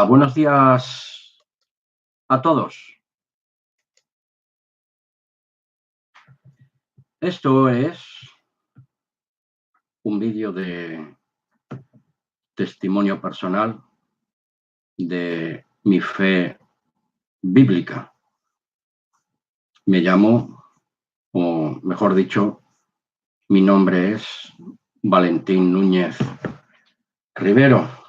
Hola, buenos días a todos. Esto es un vídeo de testimonio personal de mi fe bíblica. Me llamo, o mejor dicho, mi nombre es Valentín Núñez Rivero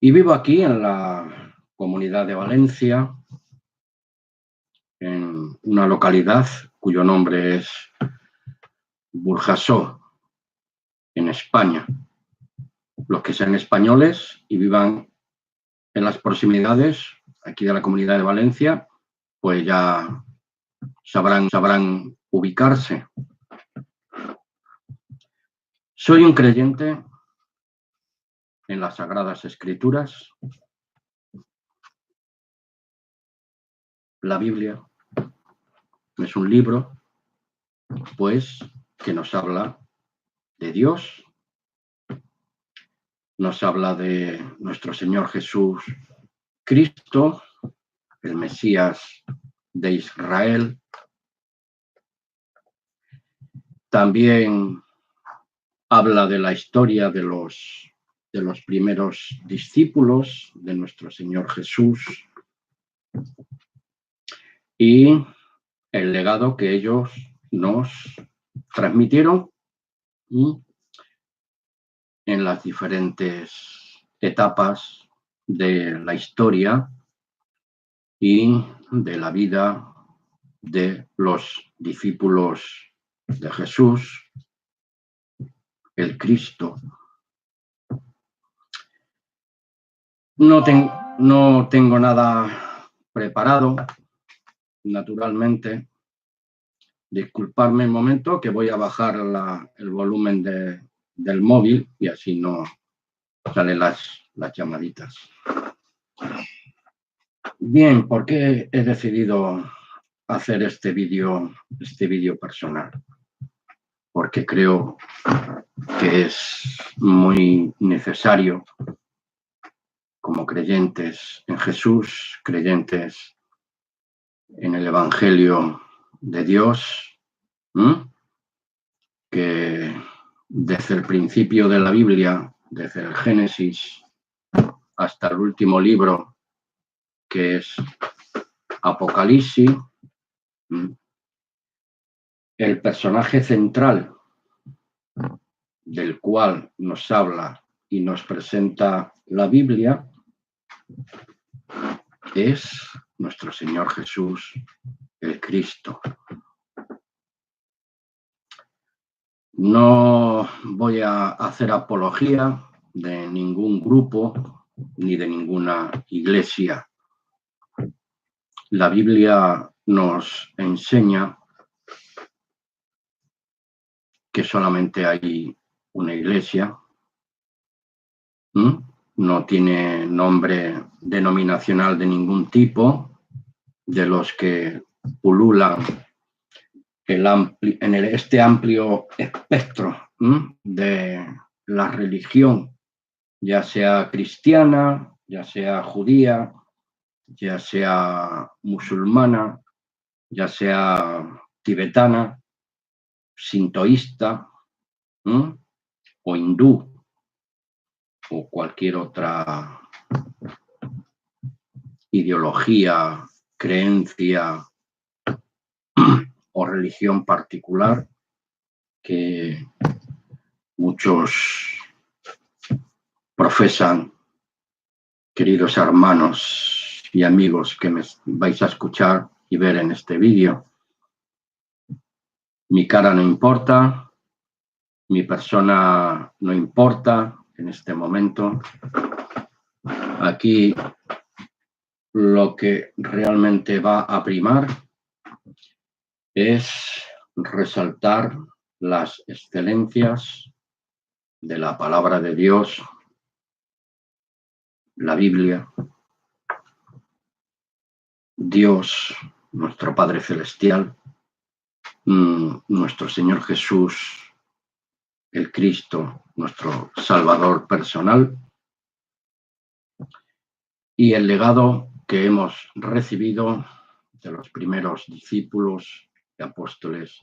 y vivo aquí en la Comunidad de Valencia, en una localidad cuyo nombre es Burjasó, en España. Los que sean españoles y vivan en las proximidades aquí de la Comunidad de Valencia, pues ya sabrán ubicarse. Soy un creyente en las Sagradas Escrituras. La Biblia es un libro, pues, que nos habla de Dios, nos habla de nuestro Señor Jesús Cristo, el Mesías de Israel. También habla de la historia de los primeros discípulos de nuestro Señor Jesús y el legado que ellos nos transmitieron en las diferentes etapas de la historia y de la vida de los discípulos de Jesús, el Cristo. No tengo nada preparado, naturalmente. Disculpadme un momento que voy a bajar el volumen del móvil y así no salen las llamaditas. Bien, ¿por qué he decidido hacer este vídeo personal? Porque creo que es muy necesario, como creyentes en Jesús, creyentes en el Evangelio de Dios, que desde el principio de la Biblia, desde el Génesis hasta el último libro, que es Apocalipsis, el personaje central del cual nos habla y nos presenta la Biblia es nuestro Señor Jesús, el Cristo. No voy a hacer apología de ningún grupo ni de ninguna iglesia. La Biblia nos enseña que solamente hay una iglesia. No tiene nombre denominacional de ningún tipo, de los que pululan en este amplio espectro de la religión, ya sea cristiana, ya sea judía, ya sea musulmana, ya sea tibetana, sintoísta o hindú o cualquier otra ideología, creencia o religión particular que muchos profesan, queridos hermanos y amigos que me vais a escuchar y ver en este vídeo. Mi cara no importa, mi persona no importa en este momento. Aquí lo que realmente va a primar es resaltar las excelencias de la palabra de Dios, la Biblia, Dios, nuestro Padre Celestial, nuestro Señor Jesús, el Cristo, nuestro Salvador personal, y el legado que hemos recibido de los primeros discípulos y apóstoles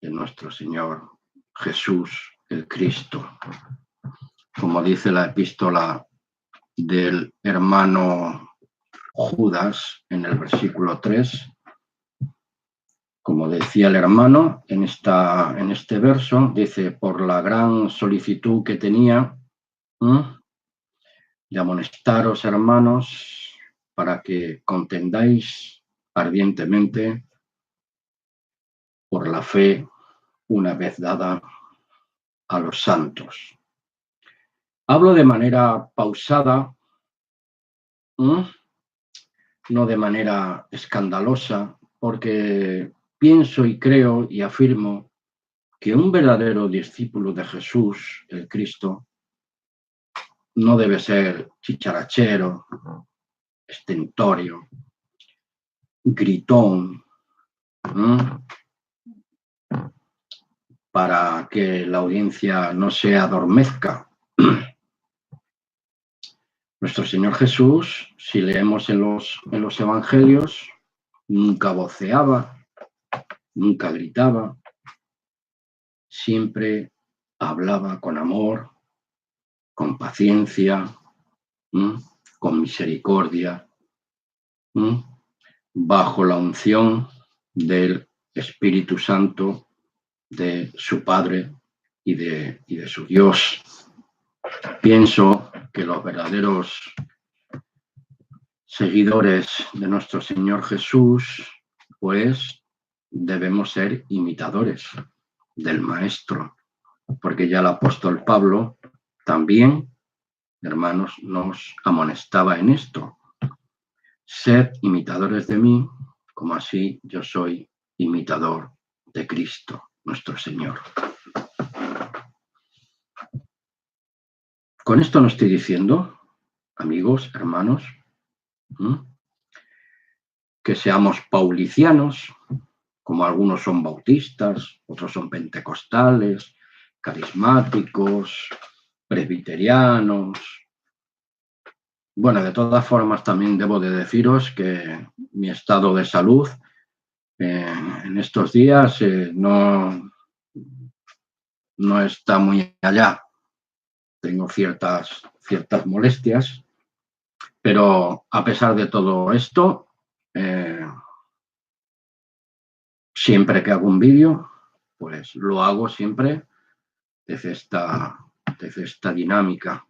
de nuestro Señor Jesús, el Cristo. Como dice la epístola del hermano Judas en el versículo 3, como decía el hermano en este verso, dice, por la gran solicitud que tenía de amonestaros, hermanos, para que contendáis ardientemente por la fe una vez dada a los santos. Hablo de manera pausada, no de manera escandalosa, porque pienso y creo y afirmo que un verdadero discípulo de Jesús, el Cristo, no debe ser chicharachero, estentorio, gritón, para que la audiencia no se adormezca. Nuestro Señor Jesús, si leemos en los evangelios, nunca voceaba, nunca gritaba, siempre hablaba con amor, con paciencia, con misericordia, bajo la unción del Espíritu Santo, de su Padre y de su Dios. Pienso que los verdaderos seguidores de nuestro Señor Jesús, pues debemos ser imitadores del Maestro, porque ya el apóstol Pablo también, hermanos, nos amonestaba en esto. Sed imitadores de mí, como así yo soy imitador de Cristo, nuestro Señor. Con esto no estoy diciendo, amigos, hermanos, que seamos paulicianos, como algunos son bautistas, otros son pentecostales, carismáticos, presbiterianos. Bueno, de todas formas también debo de deciros que mi estado de salud en estos días no está muy allá. Tengo ciertas molestias, pero a pesar de todo esto, siempre que hago un vídeo, pues lo hago siempre desde esta dinámica.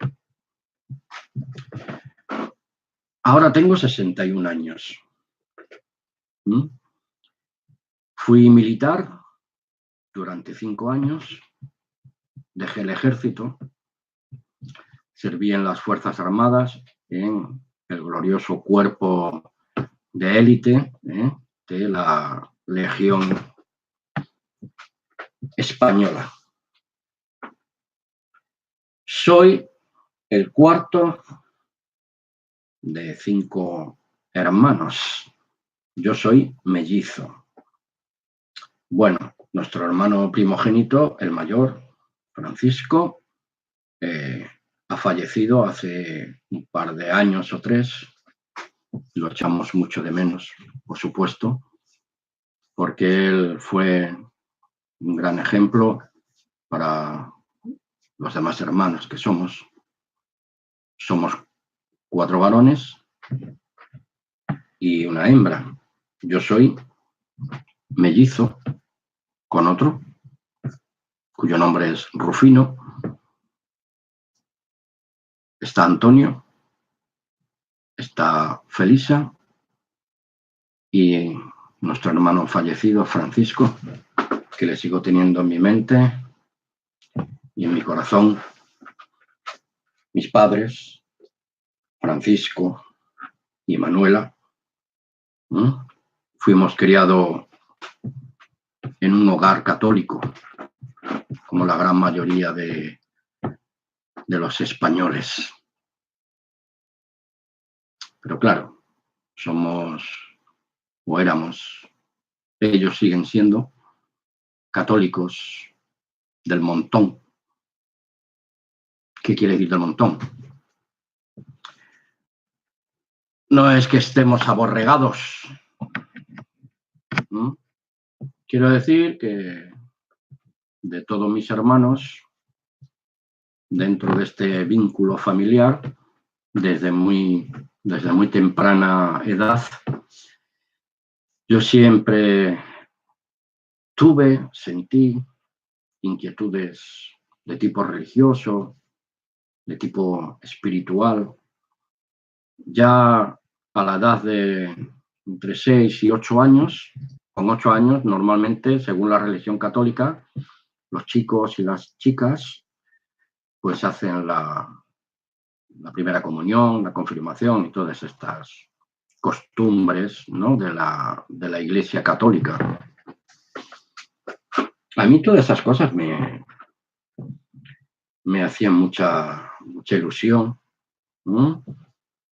Ahora tengo 61 años. Fui militar durante 5 años, dejé el ejército, serví en las Fuerzas Armadas, en el glorioso cuerpo de élite de la Legión Española. Soy el cuarto de 5 hermanos. Yo soy mellizo. Bueno, nuestro hermano primogénito, el mayor, Francisco, ha fallecido hace un par de años o 3. Lo echamos mucho de menos, por supuesto, porque él fue un gran ejemplo para los demás hermanos que somos. Somos 4 varones y una hembra. Yo soy mellizo con otro, cuyo nombre es Rufino. Está Antonio, está Felisa y nuestro hermano fallecido, Francisco, que le sigo teniendo en mi mente y en mi corazón. Mis padres, Francisco y Manuela, fuimos criados en un hogar católico, como la gran mayoría de los españoles. Pero claro, somos o éramos, ellos siguen siendo católicos del montón. ¿Qué quiere decir del montón? no es que estemos aborregados. ¿Mm? Quiero decir que de todos mis hermanos, dentro de este vínculo familiar, desde muy temprana edad, yo siempre sentí inquietudes de tipo religioso, de tipo espiritual. Ya a la edad de entre 6 y 8 años, con 8 años normalmente, según la religión católica, los chicos y las chicas pues hacen la primera comunión, la confirmación y todas estas costumbres, ¿no?, de la Iglesia católica. A mí todas esas cosas me hacían mucha ilusión, ¿no?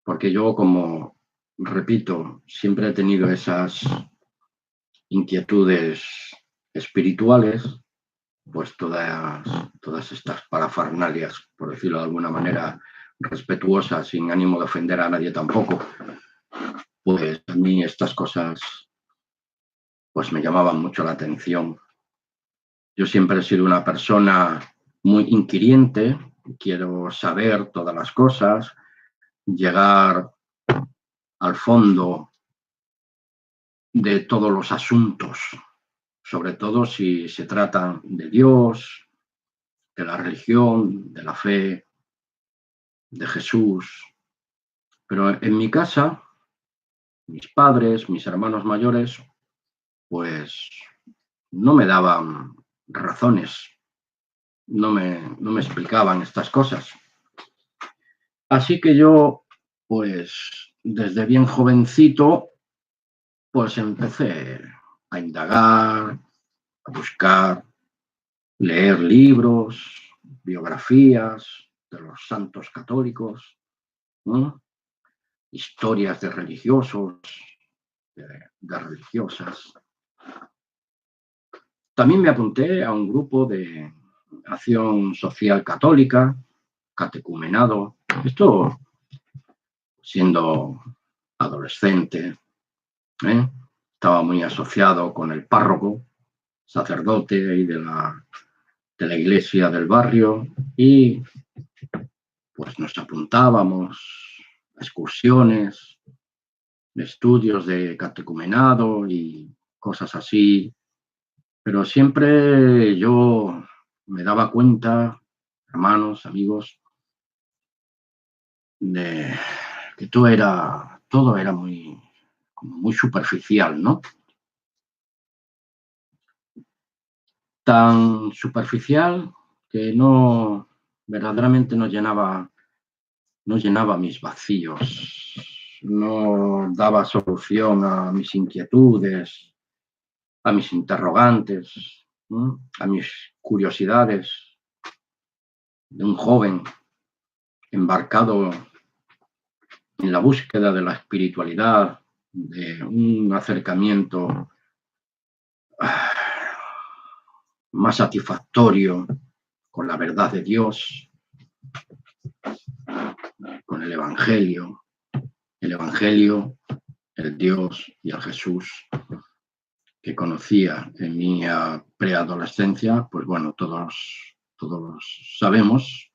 Porque yo, como repito, siempre he tenido esas inquietudes espirituales, pues todas estas parafernalias, por decirlo de alguna manera respetuosa, sin ánimo de ofender a nadie tampoco, pues a mí estas cosas pues me llamaban mucho la atención. Yo siempre he sido una persona muy inquiriente, quiero saber todas las cosas, llegar al fondo de todos los asuntos, sobre todo si se trata de Dios, de la religión, de la fe, de Jesús. Pero en mi casa, mis padres, mis hermanos mayores, pues no me daban razones, no me explicaban estas cosas. Así que yo, pues desde bien jovencito, pues empecé a indagar, a buscar, leer libros, biografías de los santos católicos, ¿no?, historias de religiosos, de religiosas. También me apunté a un grupo de acción social católica, catecumenado. Esto siendo adolescente, ¿eh? Estaba muy asociado con el párroco, sacerdote ahí de la iglesia del barrio, y pues nos apuntábamos a excursiones, estudios de catecumenado y cosas así. Pero siempre yo me daba cuenta, hermanos, amigos, de que todo era muy superficial, ¿no? Tan superficial que verdaderamente no llenaba mis vacíos, no daba solución a mis inquietudes, a mis interrogantes, ¿no?, a mis curiosidades de un joven embarcado en la búsqueda de la espiritualidad, de un acercamiento más satisfactorio con la verdad de Dios, con el Evangelio, el Dios y el Jesús que conocía en mi preadolescencia. Pues bueno, todos sabemos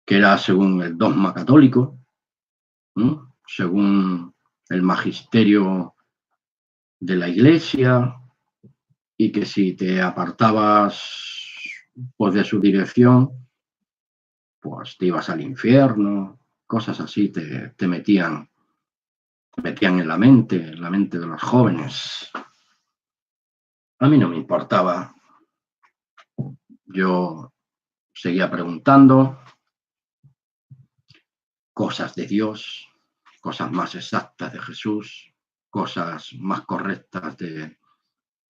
que era según el dogma católico, ¿no?, según el magisterio de la Iglesia, y que si te apartabas pues de su dirección, pues te ibas al infierno, cosas así te metían en la mente de los jóvenes. A mí no me importaba, yo seguía preguntando cosas de Dios, cosas más exactas de Jesús, cosas más correctas del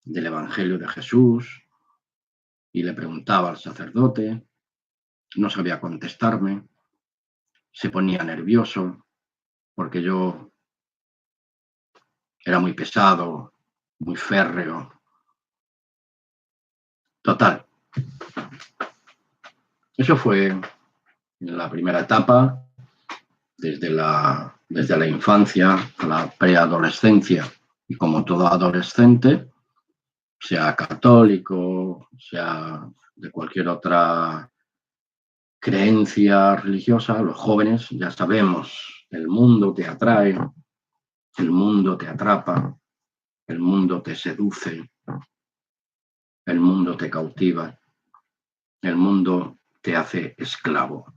Evangelio de Jesús, y le preguntaba al sacerdote, no sabía contestarme, se ponía nervioso porque yo era muy pesado, muy férreo. Total, eso fue la primera etapa desde la infancia a la preadolescencia, y como todo adolescente, sea católico, sea de cualquier otra creencia religiosa, los jóvenes ya sabemos, el mundo te atrae, el mundo te atrapa, el mundo te seduce, el mundo te cautiva, el mundo te hace esclavo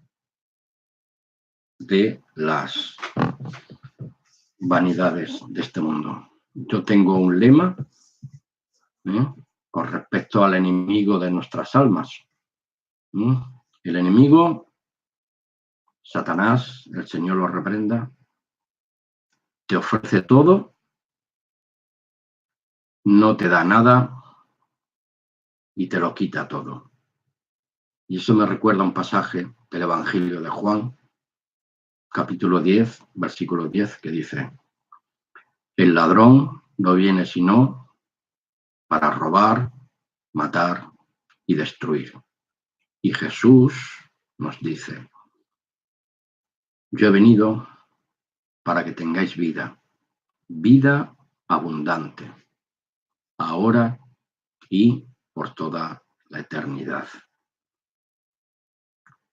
de las vanidades de este mundo. Yo tengo un lema con respecto al enemigo de nuestras almas. El enemigo, Satanás, el Señor lo reprenda, te ofrece todo, no te da nada y te lo quita todo. Y eso me recuerda a un pasaje del Evangelio de Juan, capítulo 10, versículo 10, que dice: el ladrón no viene sino para robar, matar y destruir. Y Jesús nos dice: yo he venido para que tengáis vida, vida abundante, ahora y por toda la eternidad.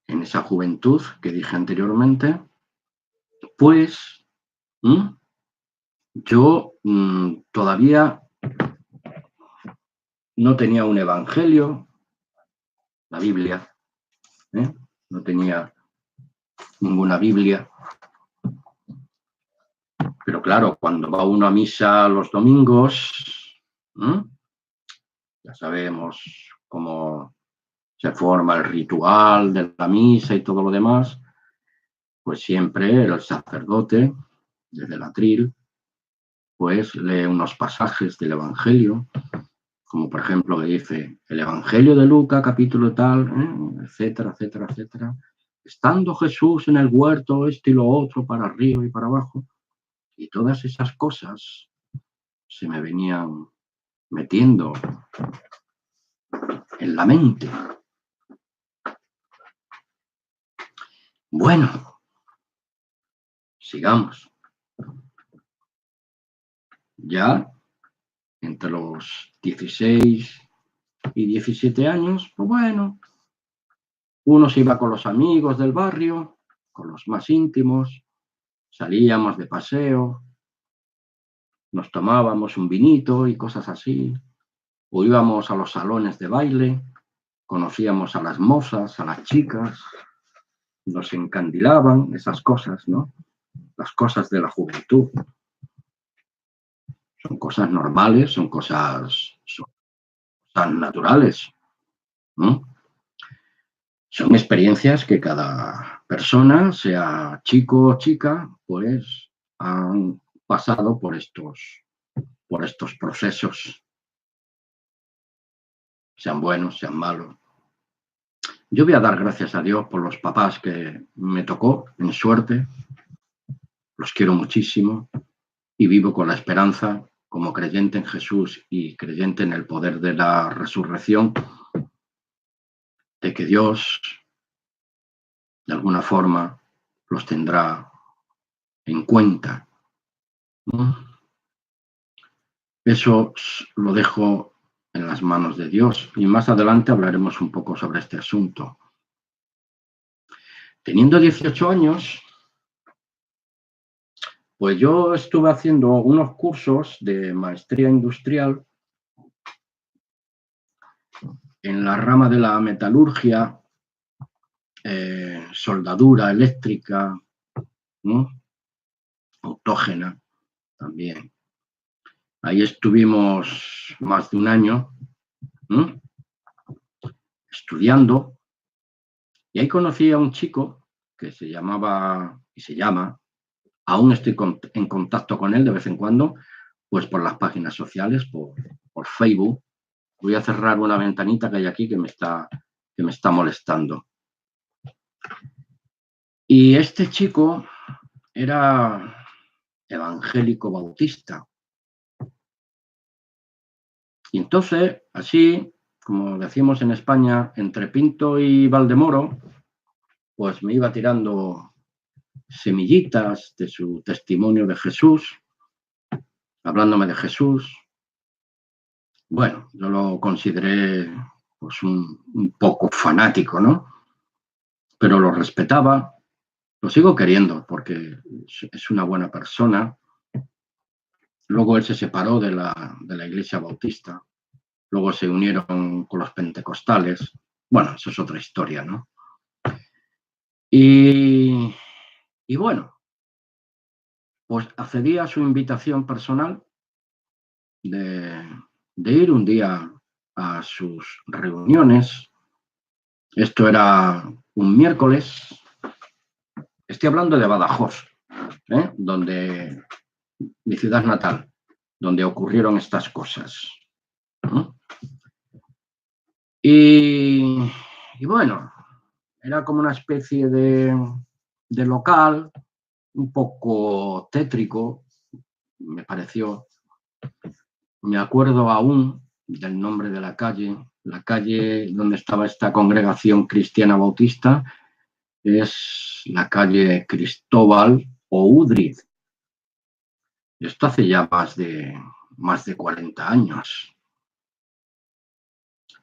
En esa juventud que dije anteriormente, pues yo todavía no tenía un evangelio, la Biblia, no tenía ninguna Biblia. Pero claro, cuando va uno a misa los domingos, ya sabemos cómo se forma el ritual de la misa y todo lo demás, pues siempre el sacerdote, desde el atril, pues lee unos pasajes del Evangelio, como por ejemplo que dice el Evangelio de Lucas, capítulo tal, etcétera, etcétera, etcétera. Estando Jesús en el huerto, esto y lo otro, para arriba y para abajo, y todas esas cosas se me venían metiendo en la mente. Bueno, sigamos. Ya entre los 16 y 17 años, pues bueno, uno se iba con los amigos del barrio, con los más íntimos, salíamos de paseo, nos tomábamos un vinito y cosas así, o íbamos a los salones de baile, conocíamos a las mozas, a las chicas, nos encandilaban esas cosas, ¿no? Las cosas de la juventud. Son cosas normales, son cosas naturales, ¿no? Son experiencias que cada persona, sea chico o chica, pues han pasado por estos procesos, sean buenos, sean malos. Yo voy a dar gracias a Dios por los papás que me tocó en suerte, los quiero muchísimo y vivo con la esperanza, como creyente en Jesús y creyente en el poder de la resurrección, de que Dios, de alguna forma, los tendrá en cuenta. Eso lo dejo en las manos de Dios y más adelante hablaremos un poco sobre este asunto. Teniendo 18 años, pues yo estuve haciendo unos cursos de maestría industrial en la rama de la metalurgia, soldadura eléctrica, ¿no? Autógena también. Ahí estuvimos más de un año estudiando y ahí conocí a un chico que se llamaba y se llama, aún estoy en contacto con él de vez en cuando, pues por las páginas sociales, por Facebook. Voy a cerrar una ventanita que hay aquí que me está molestando. Y este chico era evangélico bautista. Y entonces, así, como decimos en España, entre Pinto y Valdemoro, pues me iba tirando semillitas de su testimonio de Jesús, hablándome de Jesús. Bueno, yo lo consideré pues un poco fanático, ¿no? Pero lo respetaba, lo sigo queriendo porque es una buena persona. Luego él se separó de la Iglesia Bautista, luego se unieron con los pentecostales. Bueno, eso es otra historia, ¿no? Y bueno, pues accedí a su invitación personal de ir un día a sus reuniones. Esto era un miércoles. Estoy hablando de Badajoz, donde mi ciudad natal, donde ocurrieron estas cosas. Y bueno, era como una especie de local, un poco tétrico, me pareció. Me acuerdo aún del nombre de la calle donde estaba esta congregación cristiana bautista, es la calle Cristóbal o Udrid. Esto hace ya más de 40 años.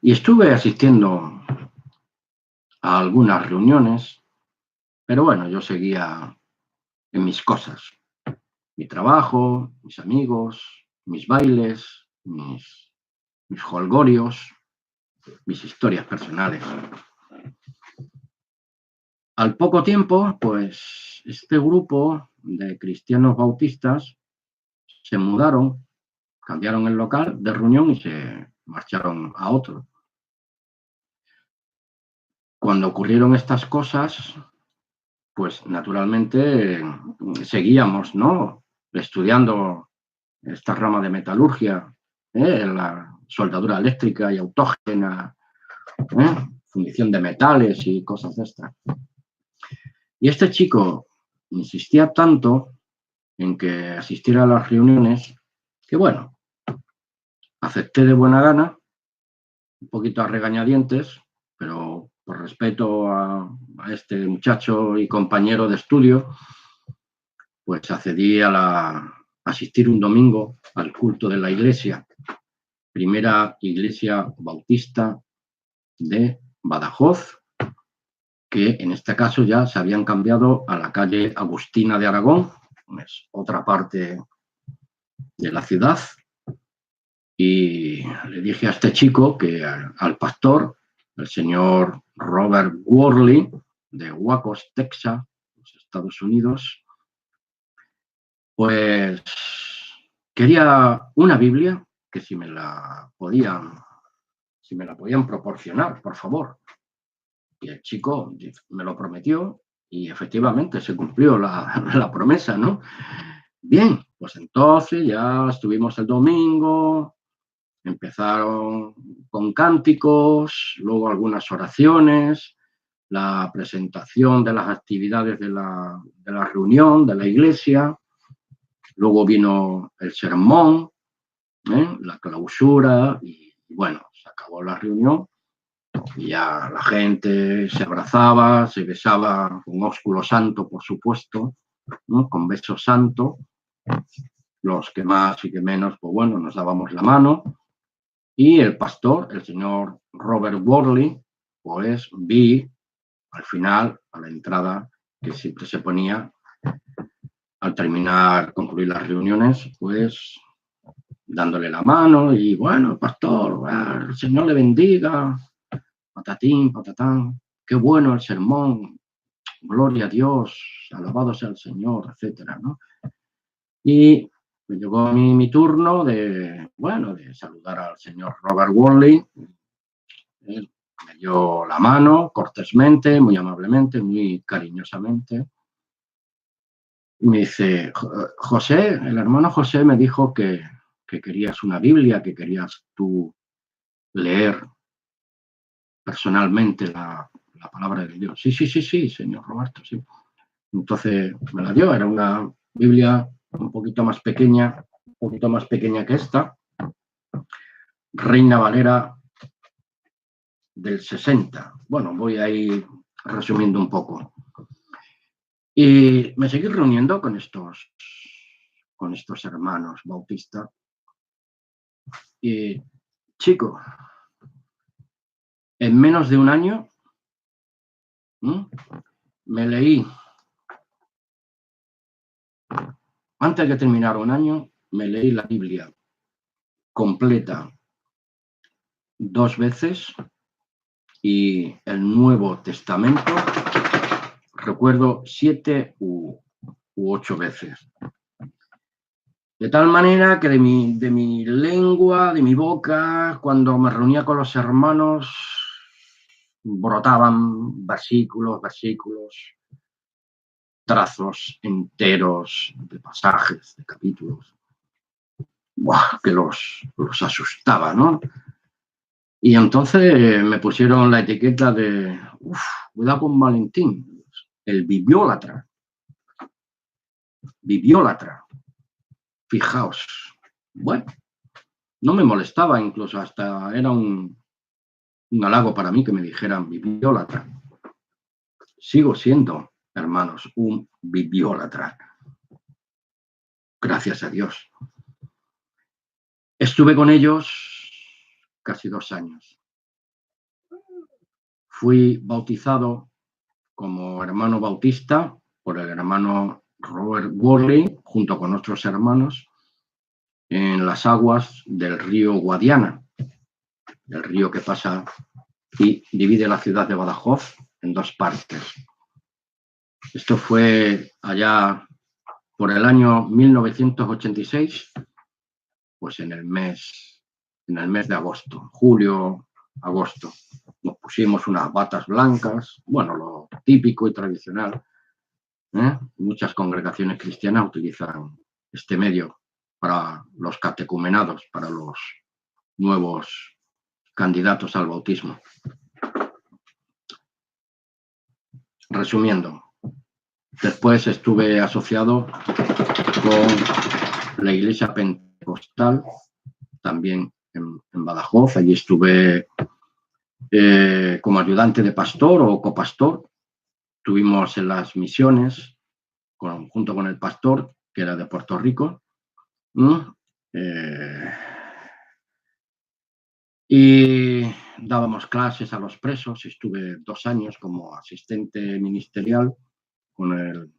Y estuve asistiendo a algunas reuniones, pero bueno, yo seguía en mis cosas. Mi trabajo, mis amigos, mis bailes, mis jolgorios, mis historias personales. Al poco tiempo, pues este grupo de cristianos bautistas se mudaron, cambiaron el local de reunión y se marcharon a otro. Cuando ocurrieron estas cosas, pues naturalmente seguíamos, ¿no?, estudiando esta rama de metalurgia, la soldadura eléctrica y autógena, fundición de metales y cosas de estas. Y este chico insistía tanto en que asistiera a las reuniones que, bueno, acepté de buena gana, un poquito a regañadientes, pero por respeto a este muchacho y compañero de estudio, pues accedí a asistir un domingo al culto de la iglesia, primera iglesia bautista de Badajoz, que en este caso ya se habían cambiado a la calle Agustina de Aragón, es otra parte de la ciudad. Y le dije a este chico que al pastor, el señor Robert Worley, de Wacos, Texas, los Estados Unidos, pues quería una Biblia que si me la podían proporcionar, por favor. Y el chico me lo prometió y efectivamente se cumplió la promesa, ¿no? Bien, pues entonces ya estuvimos el domingo, empezaron con cánticos, luego algunas oraciones, la presentación de las actividades de la reunión, de la iglesia, luego vino el sermón, la clausura y bueno, se acabó la reunión y ya la gente se abrazaba, se besaba con ósculo santo, por supuesto, ¿no?, con beso santo. Los que más y que menos, pues bueno, nos dábamos la mano. Y el pastor, el señor Robert Worley, pues vi al final, a la entrada, que siempre se ponía al terminar, concluir las reuniones, pues dándole la mano y bueno, pastor, el Señor le bendiga, patatín, patatán, qué bueno el sermón, gloria a Dios, alabado sea el Señor, etcétera, ¿no? Y me llegó mi turno de saludar al señor Robert Worley. Él me dio la mano cortésmente, muy amablemente, muy cariñosamente. Y me dice, José, el hermano José me dijo que querías una Biblia, que querías tú leer personalmente la palabra de Dios. Sí, señor Roberto, sí. Entonces me la dio, era una Biblia un poquito más pequeña que esta, Reina Valera del 60. Bueno, voy a ir resumiendo un poco. Y me seguí reuniendo con estos hermanos bautistas. Y, chico, en menos de un año me leí, antes de terminar un año, me leí la Biblia completa 2 veces y el Nuevo Testamento, recuerdo 7 u 8 veces. De tal manera que de mi lengua, de mi boca, cuando me reunía con los hermanos, brotaban versículos, trazos enteros de pasajes, de capítulos, que los asustaba, ¿no? Y entonces me pusieron la etiqueta de, cuidado con Valentín, el bibliólatra. Fijaos. Bueno, no me molestaba, incluso hasta era un halago para mí que me dijeran bibliólatra. Sigo siendo, hermanos, un bibliólatra. Gracias a Dios. Estuve con ellos casi 2 años. Fui bautizado como hermano bautista por el hermano Robert Worley, junto con otros hermanos, en las aguas del río Guadiana, el río que pasa y divide la ciudad de Badajoz en 2 partes. Esto fue allá por el año 1986, pues en el mes de agosto, julio, agosto. Nos pusimos unas batas blancas, bueno, lo típico y tradicional. Muchas congregaciones cristianas utilizan este medio para los catecumenados, para los nuevos candidatos al bautismo. Resumiendo, después estuve asociado con la Iglesia Pentecostal, también en Badajoz. Allí estuve como ayudante de pastor o copastor. Estuvimos en las misiones junto con el pastor, que era de Puerto Rico. Y dábamos clases a los presos. Estuve 2 años como asistente ministerial con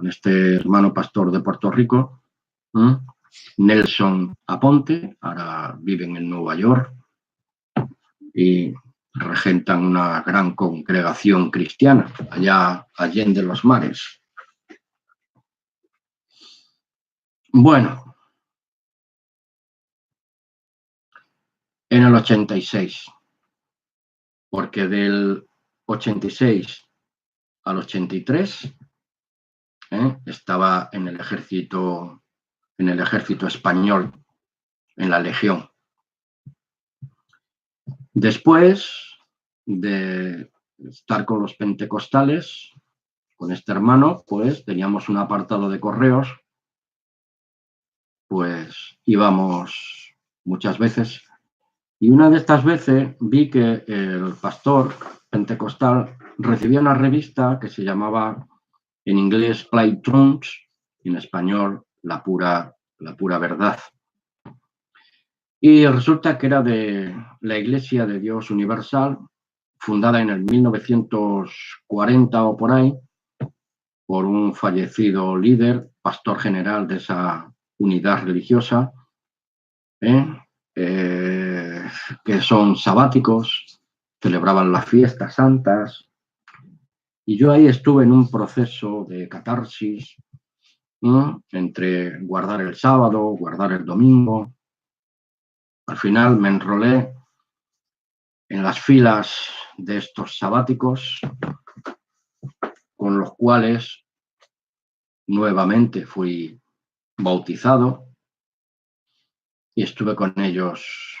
este hermano pastor de Puerto Rico, Nelson Aponte. Ahora viven en Nueva York y regentan una gran congregación cristiana allá allende los mares. Bueno, en el 86, porque del 86 al 83 estaba en el ejército español, en la Legión. Después de estar con los pentecostales, con este hermano, pues teníamos un apartado de correos, pues íbamos muchas veces. Y una de estas veces vi que el pastor pentecostal recibía una revista que se llamaba, en inglés, Plain Truth, y en español, La pura verdad. Y resulta que era de la Iglesia de Dios Universal, fundada en el 1940 o por ahí, por un fallecido líder, pastor general de esa unidad religiosa, que son sabáticos, celebraban las fiestas santas. Y yo ahí estuve en un proceso de catarsis, entre guardar el sábado, guardar el domingo. Al final me enrolé en las filas de estos sabáticos, con los cuales nuevamente fui bautizado y estuve con ellos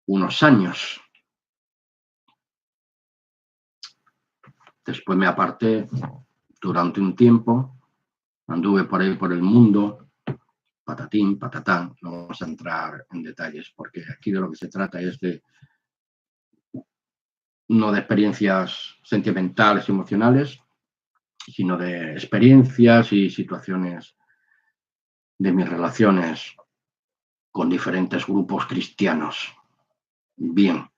unos años. Después me aparté durante un tiempo, anduve por ahí por el mundo, patatín, patatán. No vamos a entrar en detalles porque aquí de lo que se trata es no de experiencias sentimentales y emocionales, sino de experiencias y situaciones de mis relaciones con diferentes grupos cristianos. Bien,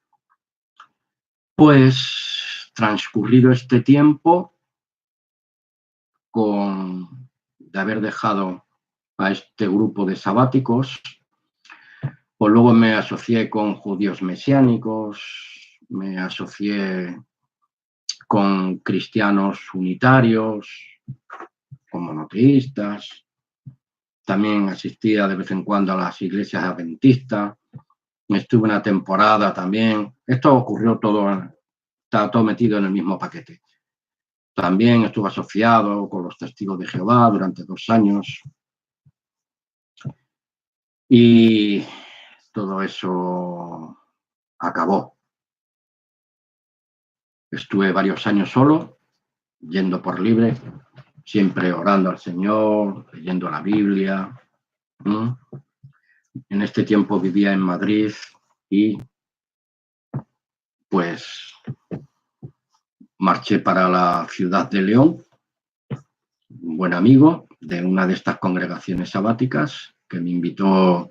pues transcurrido este tiempo, de haber dejado a este grupo de sabáticos, pues luego me asocié con judíos mesiánicos, me asocié con cristianos unitarios, con monoteístas, también asistía de vez en cuando a las iglesias adventistas, estuve una temporada también, esto ocurrió todo, estaba todo metido en el mismo paquete. También estuve asociado con los Testigos de Jehová durante 2 años y todo eso acabó. Estuve varios años solo, yendo por libre, siempre orando al Señor, leyendo la Biblia. En este tiempo vivía en Madrid y pues marché para la ciudad de León, un buen amigo de una de estas congregaciones sabáticas que me invitó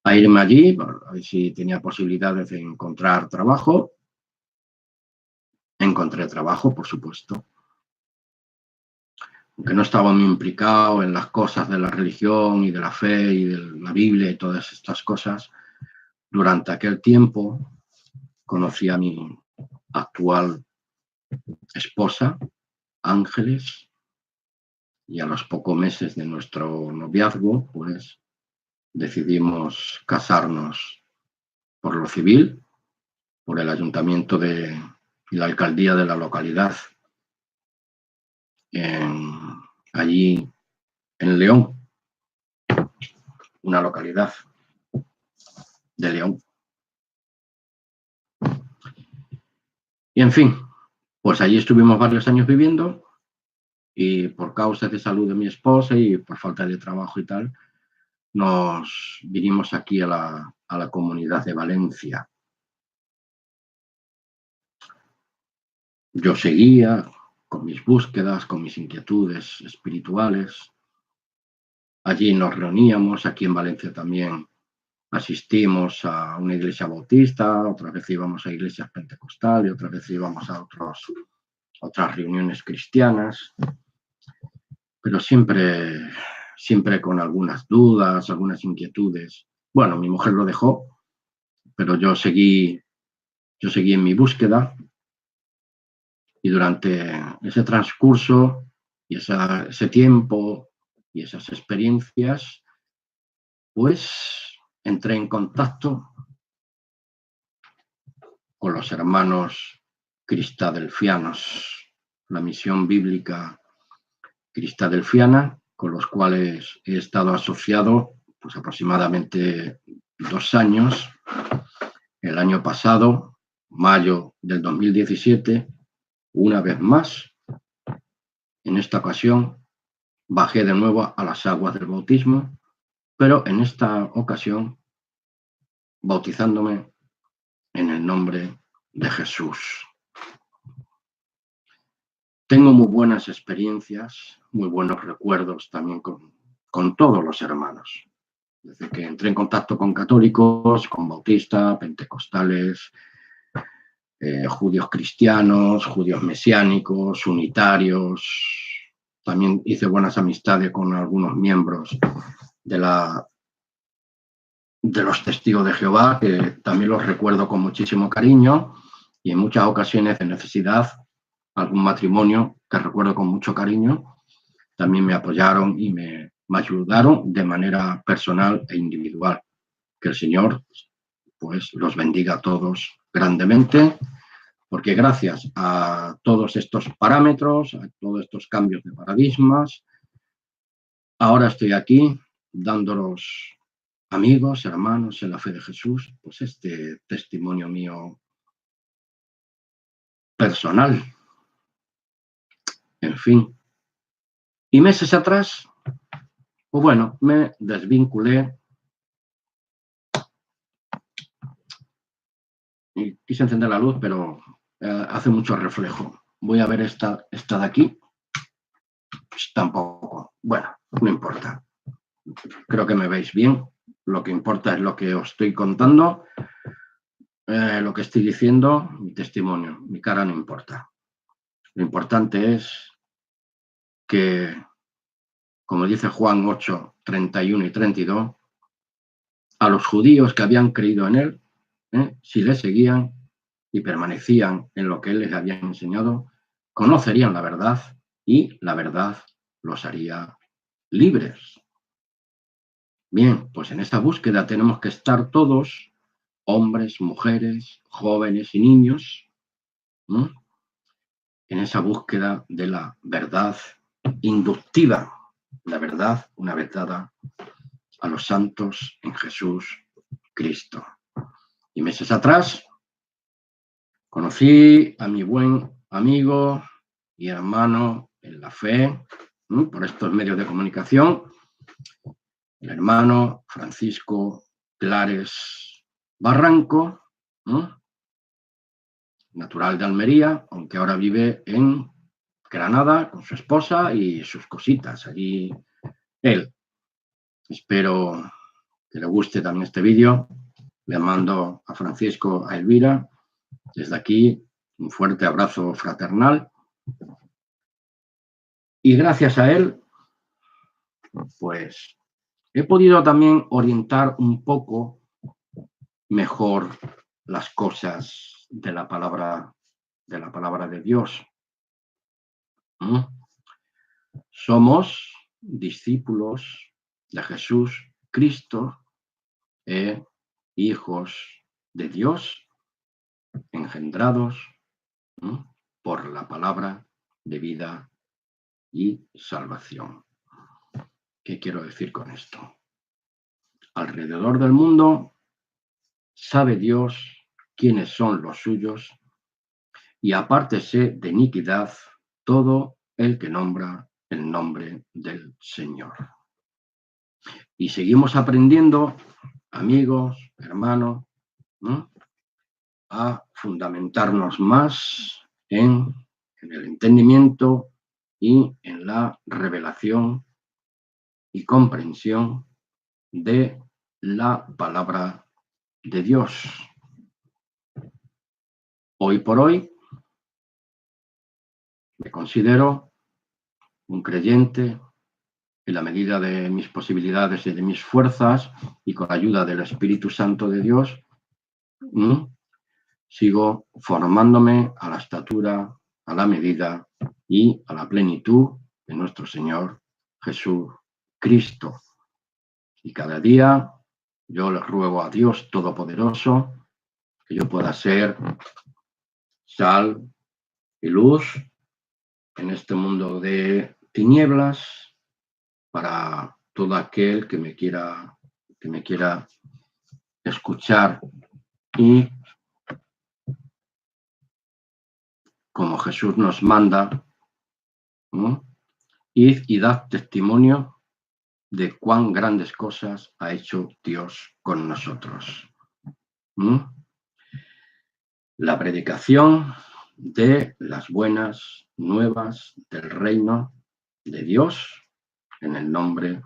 a irme allí, a ver si tenía posibilidades de encontrar trabajo. Encontré trabajo, por supuesto, aunque no estaba muy implicado en las cosas de la religión y de la fe y de la Biblia y todas estas cosas. Durante aquel tiempo conocí a mi actual esposa, Ángeles, y a los pocos meses de nuestro noviazgo, pues decidimos casarnos por lo civil, por el ayuntamiento y la alcaldía de la localidad, allí en León, una localidad de León. Y en fin, pues allí estuvimos varios años viviendo y por causas de salud de mi esposa y por falta de trabajo y tal, nos vinimos aquí a la comunidad de Valencia. Yo seguía con mis búsquedas, con mis inquietudes espirituales. Allí nos reuníamos, aquí en Valencia también asistimos a una iglesia bautista, otra vez íbamos a iglesias pentecostales, otra vez íbamos a otras reuniones cristianas, pero siempre con algunas dudas, algunas inquietudes. Bueno, mi mujer lo dejó, pero yo seguí en mi búsqueda y durante ese transcurso y ese tiempo y esas experiencias, pues entré en contacto con los hermanos cristadelfianos, la misión bíblica cristadelfiana, con los cuales he estado asociado pues aproximadamente 2 años. El año pasado, mayo del 2017, una vez más, en esta ocasión, bajé de nuevo a las aguas del bautismo, pero en esta ocasión bautizándome en el nombre de Jesús. Tengo muy buenas experiencias, muy buenos recuerdos también con todos los hermanos. Desde que entré en contacto con católicos, con bautistas, pentecostales, judíos cristianos, judíos mesiánicos, unitarios. También hice buenas amistades con algunos miembros de los Testigos de Jehová, que también los recuerdo con muchísimo cariño, y en muchas ocasiones de necesidad, algún matrimonio que recuerdo con mucho cariño, también me apoyaron y me ayudaron de manera personal e individual. Que el Señor pues los bendiga a todos grandemente, porque gracias a todos estos parámetros, a todos estos cambios de paradigmas, ahora estoy aquí dándolos, amigos, hermanos en la fe de Jesús, pues este testimonio mío personal. En fin. Y meses atrás, pues bueno, me desvinculé y quise encender la luz, pero hace mucho reflejo. Voy a ver esta de aquí. Pues tampoco. Bueno, no importa. Creo que me veis bien. Lo que importa es lo que os estoy contando, lo que estoy diciendo, mi testimonio. Mi cara no importa. Lo importante es que, como dice Juan 8, 31 y 32, a los judíos que habían creído en él, si le seguían y permanecían en lo que él les había enseñado, conocerían la verdad y la verdad los haría libres. Bien, pues en esta búsqueda tenemos que estar todos, hombres, mujeres, jóvenes y niños, ¿no? En esa búsqueda de la verdad inductiva, la verdad una vez dada a los santos en Jesús Cristo. Y meses atrás conocí a mi buen amigo y hermano en la fe, ¿no? Por estos medios de comunicación, el hermano Francisco Clares Barranco, ¿no? Natural de Almería, aunque ahora vive en Granada con su esposa y sus cositas. Allí él. Espero que le guste también este vídeo. Le mando a Francisco, a Elvira, desde aquí un fuerte abrazo fraternal. Y gracias a él, pues he podido también orientar un poco mejor las cosas de la palabra de Dios. Somos discípulos de Jesús Cristo, hijos de Dios, engendrados por la palabra de vida y salvación. ¿Qué quiero decir con esto? Alrededor del mundo sabe Dios quiénes son los suyos y apártese de iniquidad todo el que nombra el nombre del Señor. Y seguimos aprendiendo, amigos, hermanos, ¿no? A fundamentarnos más en el entendimiento y en la revelación y comprensión de la palabra de Dios. Hoy por hoy me considero un creyente en la medida de mis posibilidades y de mis fuerzas y con la ayuda del Espíritu Santo de Dios, sigo formándome a la estatura, a la medida y a la plenitud de nuestro Señor Jesús Cristo. Y cada día yo le ruego a Dios Todopoderoso que yo pueda ser sal y luz en este mundo de tinieblas para todo aquel que me quiera escuchar y como Jesús nos manda, ¿no? Id y dad testimonio de cuán grandes cosas ha hecho Dios con nosotros. La predicación de las buenas nuevas del reino de Dios en el nombre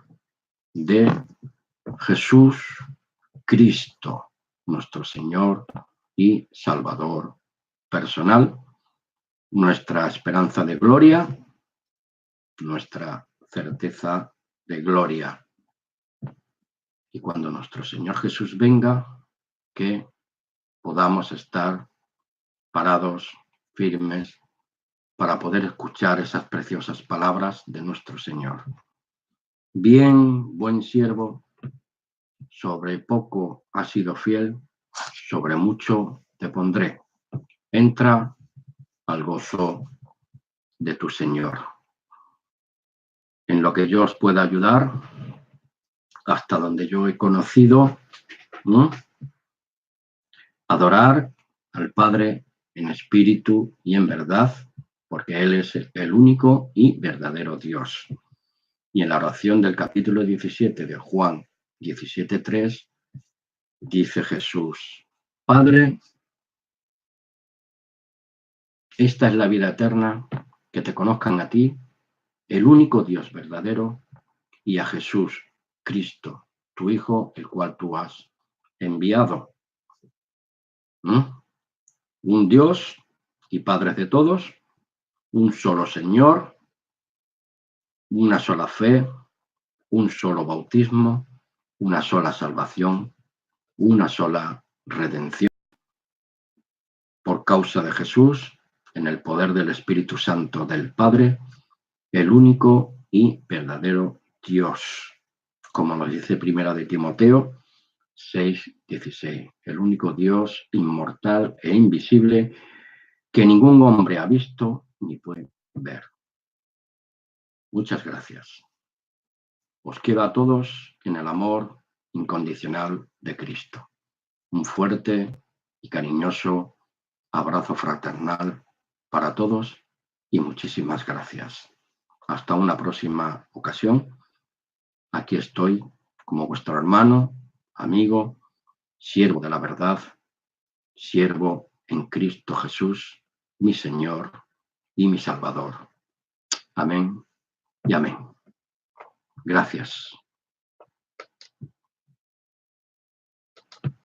de Jesús Cristo, nuestro Señor y Salvador personal, nuestra esperanza de gloria, nuestra certeza de gloria. Y cuando nuestro Señor Jesús venga, que podamos estar parados, firmes, para poder escuchar esas preciosas palabras de nuestro Señor. Bien, buen siervo, sobre poco has sido fiel, sobre mucho te pondré. Entra al gozo de tu Señor. En lo que yo os pueda ayudar, hasta donde yo he conocido, adorar al Padre en espíritu y en verdad, porque Él es el único y verdadero Dios. Y en la oración del capítulo 17 de Juan 17:3, dice Jesús: Padre, esta es la vida eterna, que te conozcan a ti, el único Dios verdadero, y a Jesús, Cristo, tu Hijo, el cual tú has enviado. Un Dios y Padre de todos, un solo Señor, una sola fe, un solo bautismo, una sola salvación, una sola redención. Por causa de Jesús, en el poder del Espíritu Santo del Padre, el único y verdadero Dios, como nos dice Primera de Timoteo 6:16, el único Dios inmortal e invisible que ningún hombre ha visto ni puede ver. Muchas gracias. Os quiero a todos en el amor incondicional de Cristo. Un fuerte y cariñoso abrazo fraternal para todos y muchísimas gracias. Hasta una próxima ocasión. Aquí estoy como vuestro hermano, amigo, siervo de la verdad, siervo en Cristo Jesús, mi Señor y mi Salvador. Amén y amén. Gracias.